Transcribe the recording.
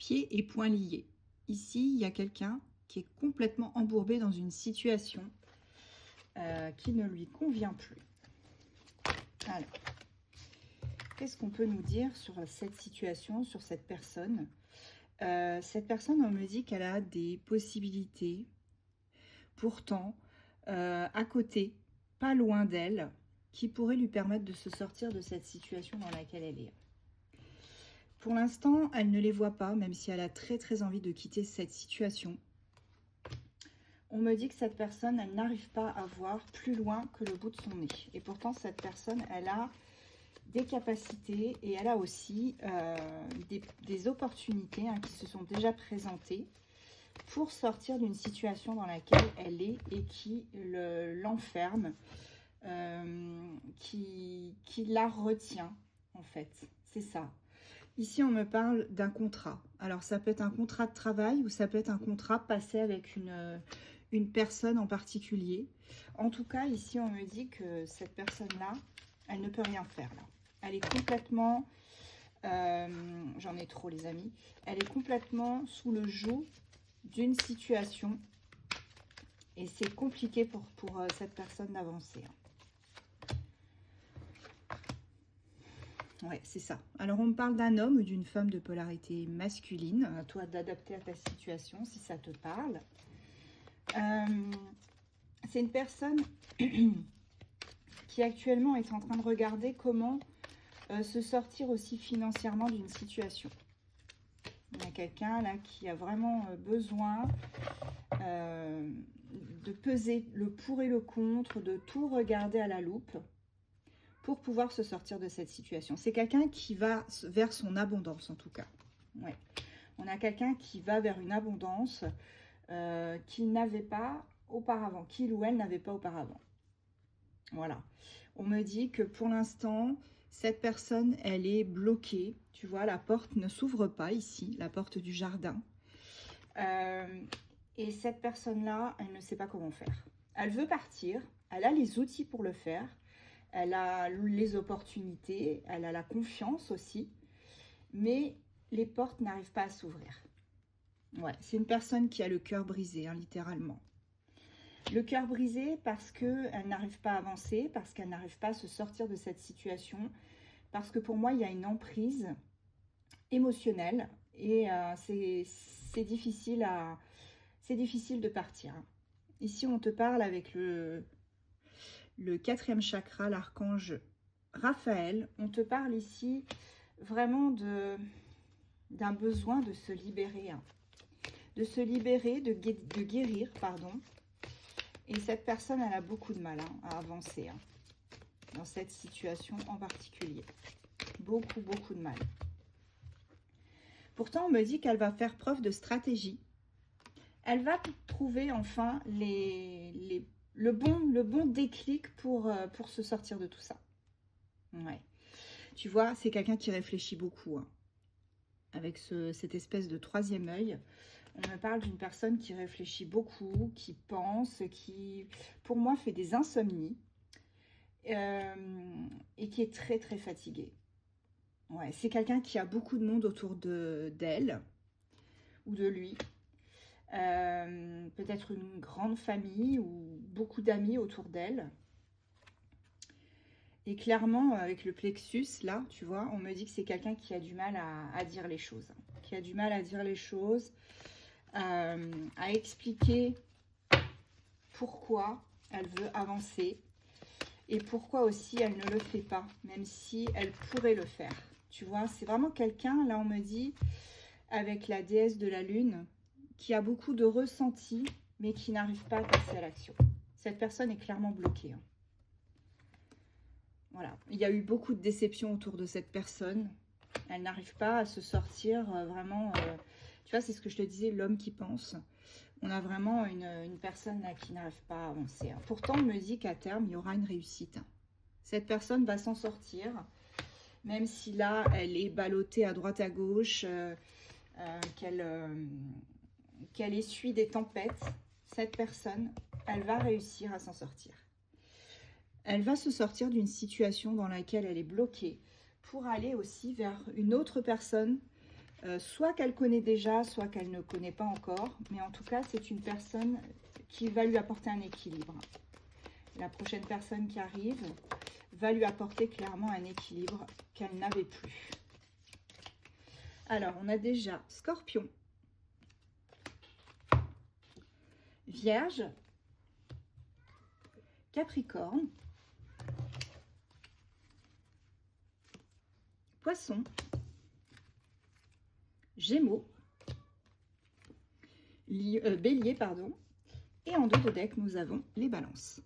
pieds et poings liés. Ici, il y a quelqu'un qui est complètement embourbé dans une situation qui ne lui convient plus. Alors, qu'est-ce qu'on peut nous dire sur cette situation, sur cette personne? Cette personne, on me dit qu'elle a des possibilités. Pourtant, à côté, pas loin d'elle, qui pourrait lui permettre de se sortir de cette situation dans laquelle elle est. Pour l'instant, elle ne les voit pas, même si elle a très envie de quitter cette situation. On me dit que cette personne, elle n'arrive pas à voir plus loin que le bout de son nez. Et pourtant, cette personne, elle a des capacités et elle a aussi des opportunités qui se sont déjà présentées pour sortir d'une situation dans laquelle elle est et qui l'enferme, qui la retient, en fait. C'est ça. Ici, on me parle d'un contrat. Alors, ça peut être un contrat de travail ou ça peut être un contrat passé avec une personne en particulier. En tout cas, ici, on me dit que cette personne-là, elle ne peut rien faire, là. Elle est complètement... j'en ai trop, les amis. Elle est complètement sous le joug d'une situation. Et c'est compliqué pour cette personne d'avancer. Ouais, c'est ça. Alors, on me parle d'un homme ou d'une femme de polarité masculine. À toi d'adapter à ta situation, si ça te parle. C'est une personne qui actuellement est en train de regarder comment se sortir aussi financièrement d'une situation. Il y a quelqu'un là qui a vraiment besoin de peser le pour et le contre, de tout regarder à la loupe pour pouvoir se sortir de cette situation. C'est quelqu'un qui va vers son abondance, en tout cas. Ouais. On a quelqu'un qui va vers une abondance qu'il n'avait pas auparavant, qu'il ou elle n'avait pas auparavant. Voilà. On me dit que pour l'instant, cette personne, elle est bloquée. Tu vois, la porte ne s'ouvre pas ici, la porte du jardin. Et cette personne-là, elle ne sait pas comment faire. Elle veut partir, elle a les outils pour le faire. Elle a les opportunités, elle a la confiance aussi, mais les portes n'arrivent pas à s'ouvrir. Ouais, c'est une personne qui a le cœur brisé, littéralement. Le cœur brisé parce qu'elle n'arrive pas à avancer, parce qu'elle n'arrive pas à se sortir de cette situation, parce que pour moi, il y a une emprise émotionnelle et c'est difficile de partir. Ici, on te parle avec le 4e chakra, l'archange Raphaël. On te parle ici vraiment d'un besoin de se libérer. De se libérer, de guérir, pardon. Et cette personne, elle a beaucoup de mal à avancer dans cette situation en particulier. Beaucoup de mal. Pourtant, on me dit qu'elle va faire preuve de stratégie. Elle va trouver enfin le bon déclic pour se sortir de tout ça. Ouais. Tu vois, c'est quelqu'un qui réfléchit beaucoup. Avec cette espèce de 3e œil. On me parle d'une personne qui réfléchit beaucoup, qui pense, qui, pour moi, fait des insomnies. Et qui est très fatiguée. Ouais, c'est quelqu'un qui a beaucoup de monde autour d'elle ou de lui. Peut-être une grande famille ou beaucoup d'amis autour d'elle. Et clairement, avec le plexus, là, tu vois, on me dit que c'est quelqu'un qui a du mal à dire les choses. Qui a du mal à dire les choses, à expliquer pourquoi elle veut avancer. Et pourquoi aussi elle ne le fait pas, même si elle pourrait le faire. Tu vois, c'est vraiment quelqu'un, là on me dit, avec la déesse de la lune, qui a beaucoup de ressentis, mais qui n'arrive pas à passer à l'action. Cette personne est clairement bloquée. Voilà, il y a eu beaucoup de déceptions autour de cette personne. Elle n'arrive pas à se sortir vraiment... tu vois, c'est ce que je te disais, l'homme qui pense. On a vraiment une personne là qui n'arrive pas à avancer. Pourtant, on me dit qu'à terme, il y aura une réussite. Cette personne va s'en sortir, même si là, elle est ballottée à droite à gauche, qu'elle essuie des tempêtes. Cette personne, elle va réussir à s'en sortir. Elle va se sortir d'une situation dans laquelle elle est bloquée pour aller aussi vers une autre personne soit qu'elle connaît déjà, soit qu'elle ne connaît pas encore. Mais en tout cas, c'est une personne qui va lui apporter un équilibre. La prochaine personne qui arrive va lui apporter clairement un équilibre qu'elle n'avait plus. Alors, on a déjà Scorpion, Vierge, Capricorne, Poisson, Gémeaux, Bélier, pardon. Et en dos de deck, nous avons les balances.